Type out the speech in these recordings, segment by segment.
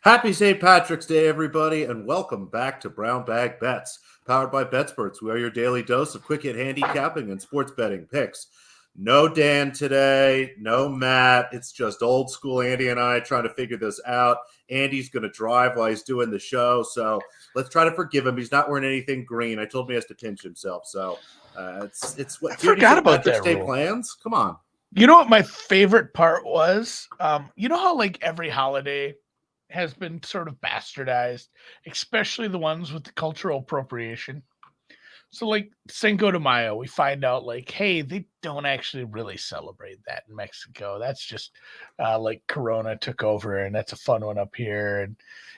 Happy St. Patrick's Day, everybody, and welcome back to Brown Bag Bets, powered by BetSperts. We are your daily dose of quick hit handicapping and sports betting picks. No Dan today, no Matt. It's just old school Andy and I trying to figure this out. Andy's going to drive while he's doing the show, so let's try to forgive him. He's not wearing anything green. I told him he has to pinch himself, so it's what? I forgot about Patrick's that Day rule. plans? Come on. You know what my favorite part was? You know how like every holiday has been sort of bastardized, especially the ones with the cultural appropriation. So like Cinco de Mayo, we find out like, hey, they don't actually really celebrate that in Mexico. That's just like Corona took over, and that's a fun one up here. And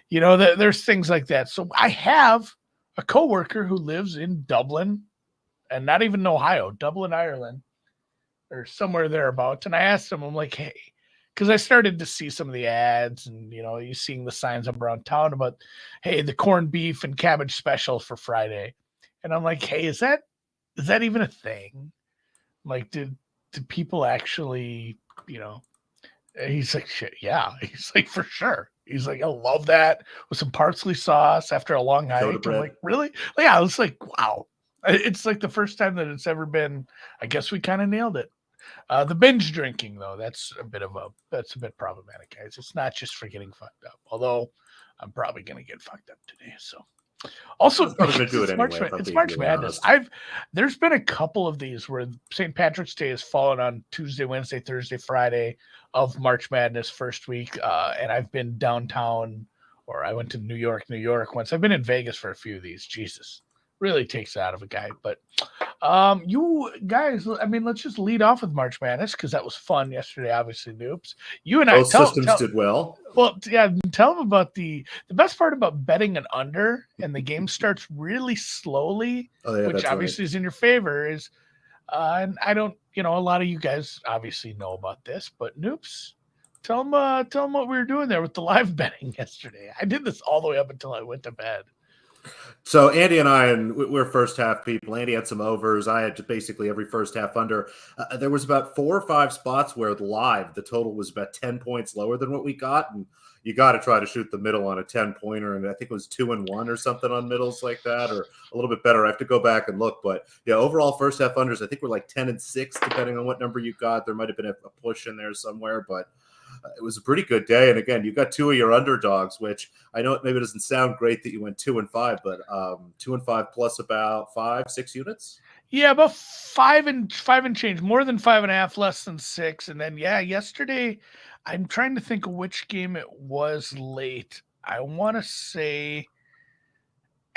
you know, there's things like that. So I have a coworker who lives in Dublin, and not even Ohio, Dublin, Ireland, or somewhere thereabouts. And I asked him, I'm like, hey, because I started to see some of the ads and, you know, you seeing the signs up around town about, hey, the corned beef and cabbage special for Friday. And I'm like, hey, is that even a thing? Like, did people actually, you know, he's like, shit, yeah. He's like, for sure. He's like, I love that with some parsley sauce after a long hike. I'm like, really? Yeah, I was like, wow. It's like the first time that it's ever been. I guess we kind of nailed it. The binge drinking, though, that's a bit problematic, guys. It's not just for getting fucked up. Although I'm probably gonna get fucked up today. So also, I'm going to do it anyway. It's March Madness. There's been a couple of these where St. Patrick's Day has fallen on Tuesday, Wednesday, Thursday, Friday of March Madness first week, and I've been downtown, or I went to New York once. I've been in Vegas for a few of these. Jesus, really takes it out of a guy. But you guys, I mean, let's just lead off with March Madness because that was fun yesterday. Obviously, Noops. You and both systems did well. Well, yeah, tell them about the best part about betting an under and the game starts really slowly, which obviously is in your favor. Is and I don't, you know, a lot of you guys obviously know about this, but Noops, tell them what we were doing there with the live betting yesterday. I did this all the way up until I went to bed. So Andy and we're first half people. Andy had some overs. I had basically every first half under. There was about 4 or 5 spots where live the total was about 10 points lower than what we got, and you got to try to shoot the middle on a 10-pointer. And I think it was 2-1 or something on middles like that, or a little bit better. I have to go back and look, but yeah, overall first half unders, I think we're like 10-6 depending on what number you got. There might have been a push in there somewhere, but it was a pretty good day. And again, you got 2 of your underdogs, which I know maybe it doesn't sound great that you went 2-5, but 2-5 plus about 5-6 units. Yeah, about 5 and change, more than 5.5, less than 6. And then, yeah, yesterday, I'm trying to think of which game it was late. I want to say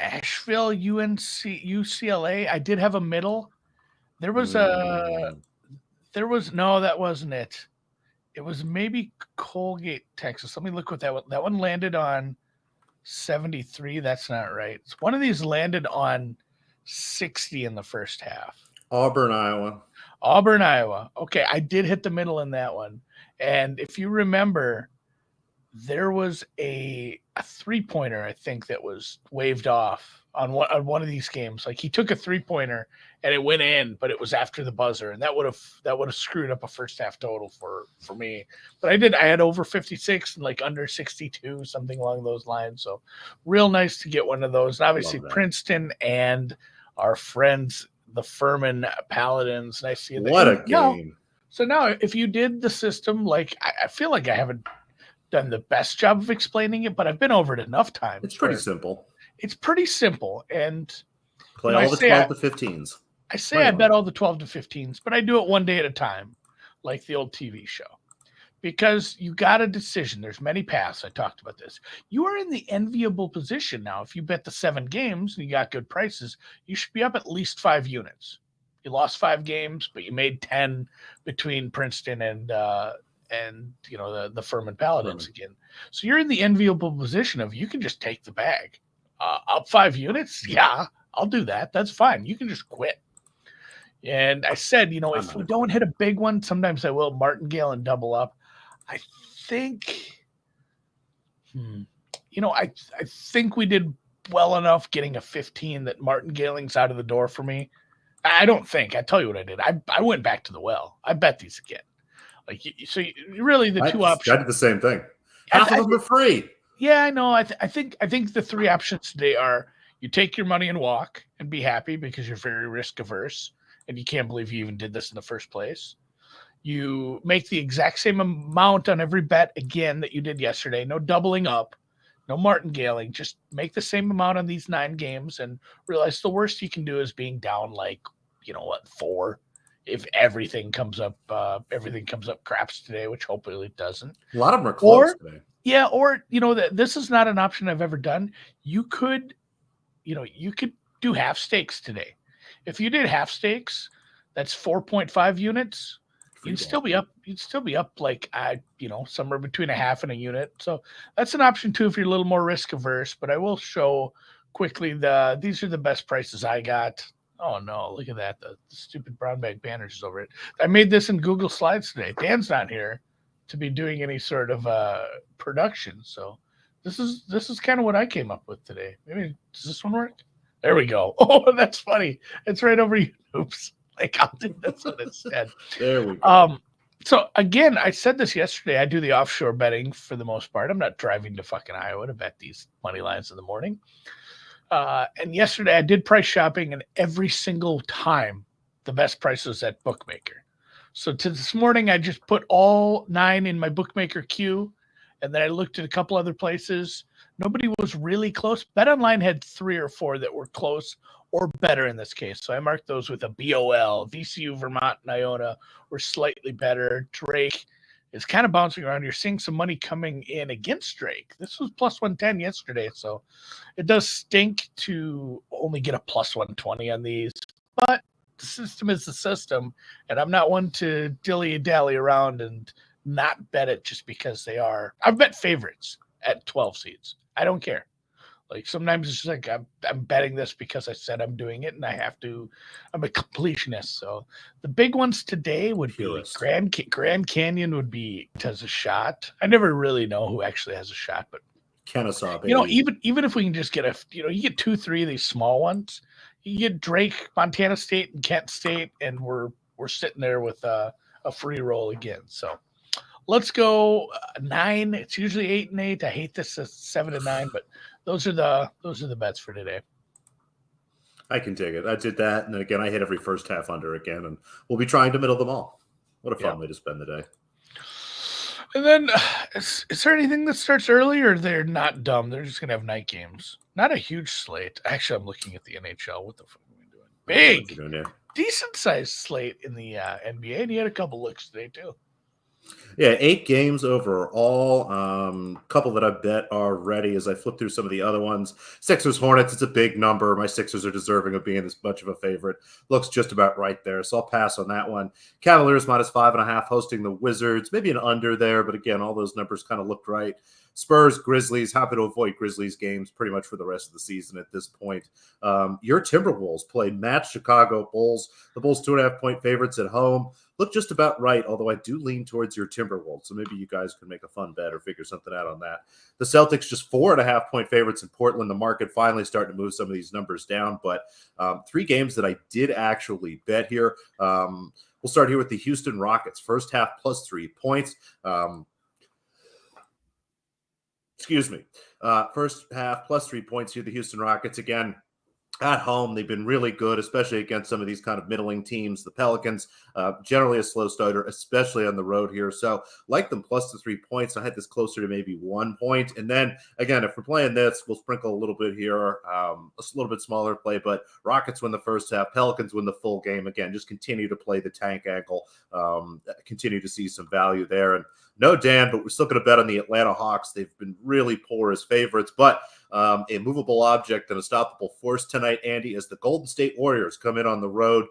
Asheville, UCLA. I did have a middle. There was no, that wasn't it. It was maybe Colgate, Texas. Let me look what that one. That one landed on 73. That's not right. It's one of these landed on 60 in the first half. Auburn, Iowa. Okay, I did hit the middle in that one. And if you remember, there was a 3-pointer, I think, that was waved off on one of these games. Like he took a 3-pointer and it went in, but it was after the buzzer, and that would have screwed up a first half total for me. But I had over 56 and like under 62, something along those lines. So real nice to get one of those. And obviously Princeton and our friends, the Furman Paladins. Nice to see that. What a game. So now if you did the system, like I feel like I haven't done the best job of explaining it, but I've been over it enough times. It's pretty simple. It's pretty simple. And play all the 12 to 15s. I say I bet all the 12 to 15s, but I do it one day at a time, like the old TV show. Because you got a decision. There's many paths. I talked about this. You are in the enviable position now. If you bet the 7 games and you got good prices, you should be up at least 5 units. You lost 5 games, but you made 10 between Princeton and you know the Furman Paladins again. So you're in the enviable position of you can just take the bag. Up 5 units? Yeah, I'll do that. That's fine. You can just quit. And I said, you know, if we don't hit a big one, sometimes I will martingale and double up. I think, you know, I think we did well enough getting a 15 that martingaling's out of the door for me. I don't think. I tell you what I did. I went back to the well. I bet these again. Like, so really the two options. I did the same thing. Half of them are free. Yeah, I know. I think the three options today are: you take your money and walk and be happy because you're very risk averse and you can't believe you even did this in the first place. You make the exact same amount on every bet again that you did yesterday. No doubling up, no martingaling. Just make the same amount on these 9 games and realize the worst you can do is being down like, 4. If everything comes up craps today, which hopefully it doesn't. A lot of them are close Or today. yeah, or that this is not an option I've ever done. You could, you could do half stakes today. If you did half stakes, that's 4.5 units. Free ball. You'd still be up like somewhere between a half and a unit. So that's an option too if you're a little more risk averse. But I will show quickly these are the best prices I got. Oh no, look at that. The stupid brown bag banners is over it. I made this in Google Slides today. Dan's not here to be doing any sort of production. So this is kind of what I came up with today. Maybe does this one work? There we go. Oh, that's funny. It's right over you. Oops. Like that's what it said. There we go. So again, I said this yesterday. I do the offshore betting for the most part. I'm not driving to fucking Iowa to bet these money lines in the morning. And yesterday I did price shopping, and every single time the best price was at Bookmaker. So to this morning, I just put all 9 in my Bookmaker queue, and then I looked at a couple other places. Nobody was really close. BetOnline had 3 or 4 that were close or better in this case. So I marked those with a BOL. VCU, Vermont, and Iona were slightly better. Drake is kind of bouncing around. You're seeing some money coming in against Drake. This was plus 110 yesterday, so it does stink to only get a plus 120 on these. But the system is the system, and I'm not one to dilly-dally around and not bet it just because they are. I've bet favorites at 12 seeds. I don't care. Like sometimes it's just like I'm betting this because I said I'm doing it, and I have to. I'm a completionist. So the big ones today would be Grand Canyon would be has a shot. I never really know who actually has a shot, but Kennesaw, baby. Even if we can just get you get 2, 3 of these small ones. You get Drake, Montana State, and Kent State, and we're sitting there with a free roll again. So let's go 9. It's usually 8 and 8. I hate this 7 and 9, but those are the bets for today. I can take it. I did that, and then again, I hit every first half under again, and we'll be trying to middle them all. What a fun way to spend the day. And then, is there anything that starts early, or they're not dumb? They're just gonna have night games. Not a huge slate. Actually, I'm looking at the NHL. What the fuck are we doing? Big, decent sized slate in the NBA, and you had a couple looks today too. Yeah, 8 games overall. Couple that I bet are ready as I flip through some of the other ones. Sixers Hornets, it's a big number. My Sixers are deserving of being this much of a favorite. Looks just about right there, so I'll pass on that one. Cavaliers minus 5.5 hosting the Wizards. Maybe an under there, but again, all those numbers kind of looked right. Spurs, Grizzlies, happy to avoid Grizzlies games pretty much for the rest of the season at this point. Your Timberwolves played match Chicago Bulls. The Bulls 2.5-point favorites at home. Look just about right, although I do lean towards your Timberwolves, so maybe you guys can make a fun bet or figure something out on that. The Celtics just 4.5-point favorites in Portland. The market finally starting to move some of these numbers down, but 3 games that I did actually bet here. We'll start here with the Houston Rockets. First half plus 3 points. First half plus 3 points here. The Houston Rockets again at home. They've been really good, especially against some of these kind of middling teams. The Pelicans, generally a slow starter, especially on the road here. So like them plus the 3 points. I had this closer to maybe 1 point. And then again, if we're playing this, we'll sprinkle a little bit here, a little bit smaller play, but Rockets win the first half, Pelicans win the full game. Again, just continue to play the tank angle, continue to see some value there. And no, Dan, but we're still going to bet on the Atlanta Hawks. They've been really poor as favorites, but a movable object, an unstoppable force tonight, Andy, as the Golden State Warriors come in on the road.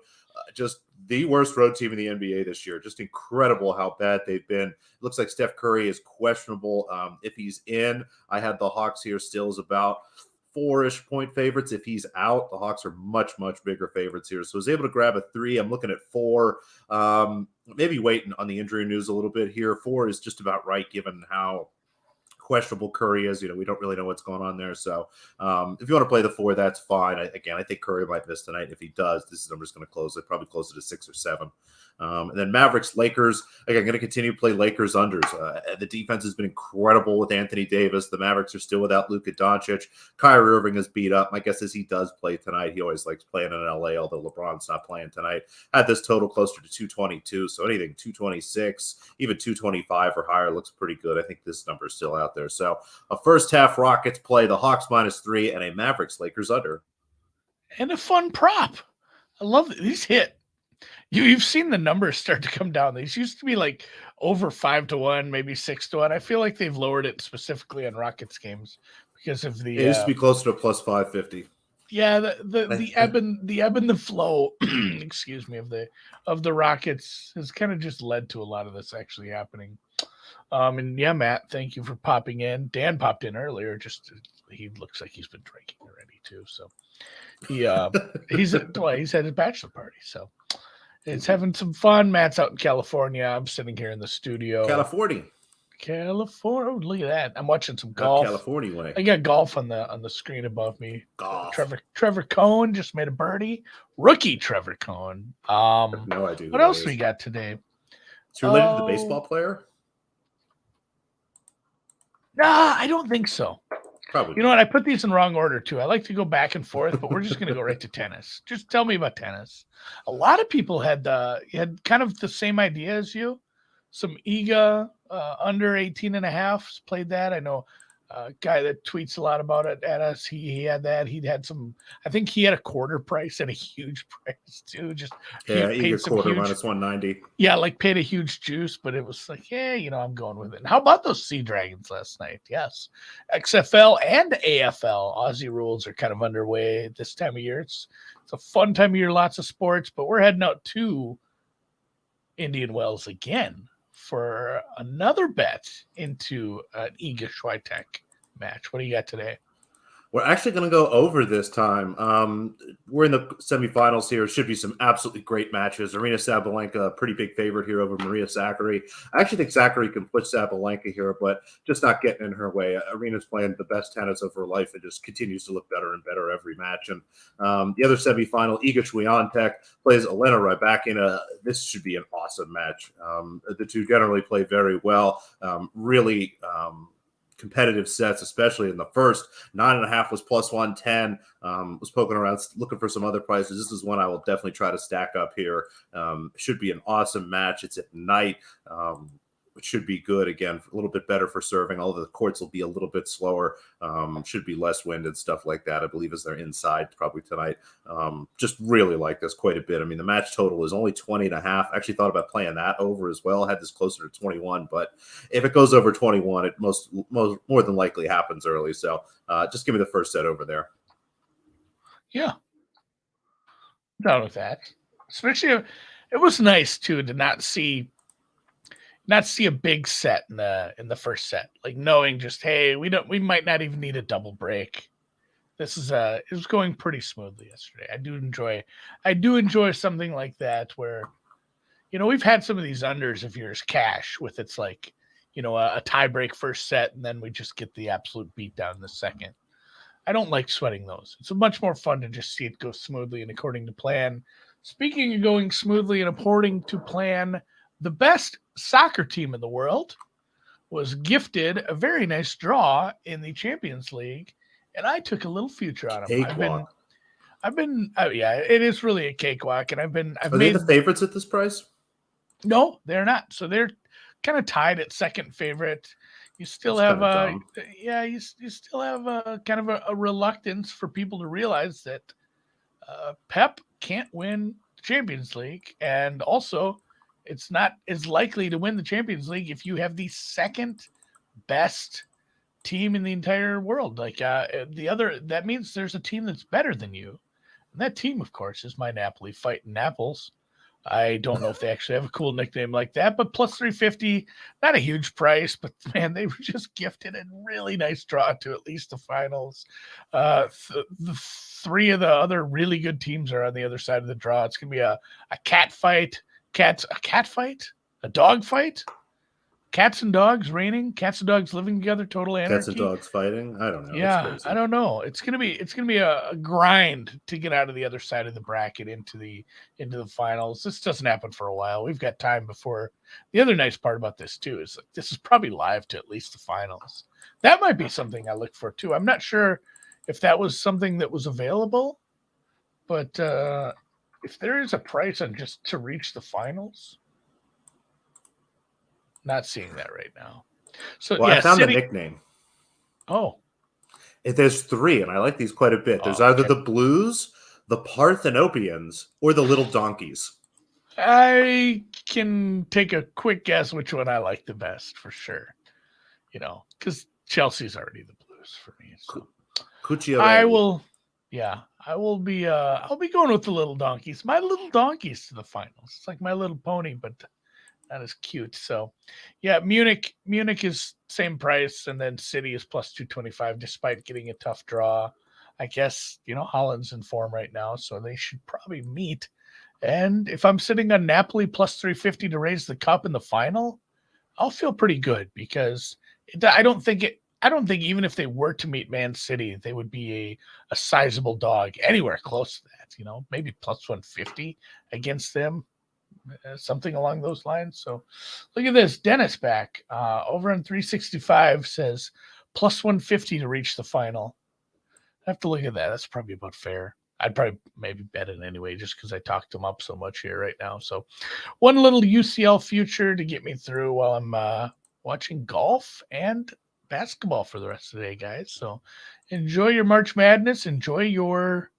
Just the worst road team in the NBA this year. Just incredible how bad they've been. It looks like Steph Curry is questionable. If he's in, I had the Hawks here still as about 4-ish point favorites. If he's out, the Hawks are much, much bigger favorites here. So I was able to grab a 3. I'm looking at 4. Maybe waiting on the injury news a little bit here. 4 is just about right given how questionable Curry is. We don't really know what's going on there. So if you want to play the 4, that's fine. I think Curry might miss tonight. If he does, this number is going to close. It probably closer to 6 or 7. And then Mavericks, Lakers. Again, going to continue to play Lakers unders. The defense has been incredible with Anthony Davis. The Mavericks are still without Luka Doncic. Kyrie Irving is beat up. My guess is he does play tonight. He always likes playing in LA, although LeBron's not playing tonight. Had this total closer to 222, so anything 226, even 225 or higher looks pretty good. I think this number is still out there. So a first half Rockets play, the Hawks -3, and a Mavericks Lakers under. And a fun prop. I love it. These hit. You've seen the numbers start to come down. These used to be like over 5-1, maybe 6-1. I feel like they've lowered it specifically on Rockets games because of the. It used to be closer to plus 550. Yeah, the ebb and the flow, excuse me, of the Rockets has kind of just led to a lot of this actually happening. And yeah, Matt, thank you for popping in. Dan popped in earlier. He looks like he's been drinking already too. So he's at his bachelor party. So. It's having some fun. Matt's out in California. I'm sitting here in the studio. California. Oh, look at that. I'm watching some golf. California way. I got golf on the screen above me. Golf. Trevor Cohen just made a birdie. Rookie Trevor Cohen. No idea. What else we got today? It's related to the baseball player? Nah, I don't think so. Probably. You know what? I put these in wrong order too. I like to go back and forth, but we're just going to go right to tennis. Just tell me about tennis. A lot of people had kind of the same idea as you. Some Iga under 18.5 played that. I know a guy that tweets a lot about it at us. He had that. He'd had some. I think he had a quarter price and a huge price too. Just Iga quarter minus 190. Yeah, like paid a huge juice, but it was like, yeah, I'm going with it. And how about those Sea Dragons last night? Yes, XFL and AFL Aussie rules are kind of underway this time of year. It's a fun time of year, lots of sports, but we're heading out to Indian Wells again for another bet into an Iga Swiatek match. What do you got today? We're actually going to go over this time. We're in the semifinals here. Should be some absolutely great matches. Aryna Sabalenka, a pretty big favorite here over Maria Sakkari. I actually think Sakkari can push Sabalenka here, but just not getting in her way. Aryna's playing the best tennis of her life and just continues to look better and better every match. And the other semifinal, Iga Swiatek plays Elena Rybakina. This should be an awesome match. The two generally play very well. Really competitive sets, especially in the first. 9.5 was plus 110. Was poking around looking for some other prices. This is one I will definitely try to stack up here. Should be an awesome match. It's at night. It should be good. Again, a little bit better for serving, although the courts will be a little bit slower. Should be less wind and stuff like that, I believe, as they're inside probably tonight. Just really like this quite a bit. I mean, the match total is only 20.5. I actually thought about playing that over as well. Had this closer to 21, but if it goes over 21, it more than likely happens early. So just give me the first set over there. Yeah. I'm down with that. Especially, it was nice too to not see a big set in the first set, like knowing just, hey, we might not even need a double break. It was going pretty smoothly yesterday. I do enjoy something like that where, we've had some of these unders of yours cash with it's like, a tie break first set and then we just get the absolute beat down in the second. I don't like sweating those. It's much more fun to just see it go smoothly and according to plan. Speaking of going smoothly and according to plan, the best soccer team in the world was gifted a very nice draw in the Champions League, and I took a little future on them. It is really a cakewalk, and Are they the favorites at this price? No, they're not. So they're kind of tied at second favorite. You still have you still have kind of a reluctance for people to realize that Pep can't win the Champions League, and also it's not as likely to win the Champions League if you have the second best team in the entire world. Like that means there's a team that's better than you. And that team, of course, is my Napoli fighting Naples. I don't know if they actually have a cool nickname like that, but plus 350, not a huge price, but man, they were just gifted a really nice draw to at least the finals. The three of the other really good teams are on the other side of the draw. It's going to be a cat fight. A dog fight? Cats and dogs raining, cats and dogs living together, total anarchy. Cats and dogs fighting. I don't know. Yeah, It's I crazy. don't know. It's gonna be a grind to get out of the other side of the bracket into the finals. This doesn't happen for a while. We've got time before. The other nice part about this too is like, this is probably live to at least the finals. That might be something I look for too. I'm not sure if that was something that was available, but if there is a price on just to reach the finals, not seeing that right now. So Well, yeah, I found City. the nickname. Oh, There's three, and I like these quite a bit. There's oh, either okay. the Blues, the Parthenopians, or the Little Donkeys. I can take a quick guess which one I like the best for sure. Because Chelsea's already the Blues for me. So I Cucciarelli. will, yeah, I'll be going with the Little Donkeys. My little donkeys to the finals. It's like My Little Pony, but not as cute. So, yeah, Munich is same price, and then City is plus 225, despite getting a tough draw. I guess Holland's in form right now, so they should probably meet. And if I'm sitting on Napoli plus 350 to raise the cup in the final, I'll feel pretty good because I don't think even if they were to meet Man City, they would be a sizable dog anywhere close to that. Maybe plus 150 against them, something along those lines. So look at this. Dennis back over on 365 says plus 150 to reach the final. I have to look at that. That's probably about fair. I'd probably maybe bet it anyway, just because I talked him up so much here right now. So one little UCL future to get me through while I'm watching golf and basketball for the rest of the day, guys. So enjoy your March Madness. Enjoy your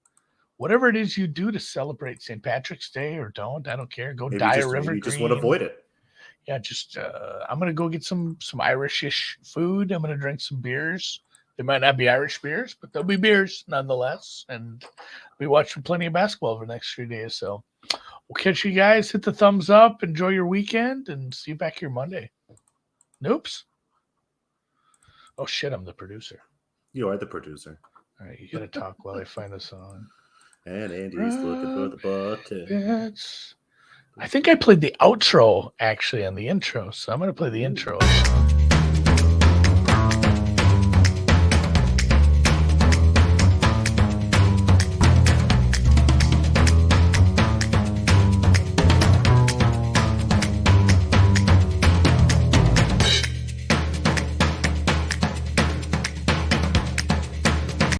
whatever it is you do to celebrate St. Patrick's Day, or don't. I don't care. Go dye a river Maybe you just want to green. avoid it. Yeah, just I'm gonna go get some Irish-ish food. I'm gonna drink some beers. They might not be Irish beers, but they'll be beers nonetheless. And we watched plenty of basketball over the next 3 days. So we'll catch you guys. Hit the thumbs up. Enjoy your weekend, and see you back here Monday. Noops. Oh shit! I'm the producer. You are the producer. All right, you gotta talk while I find a song. And Andy's looking for the button. I think I played the outro actually on the intro, so I'm gonna play the intro.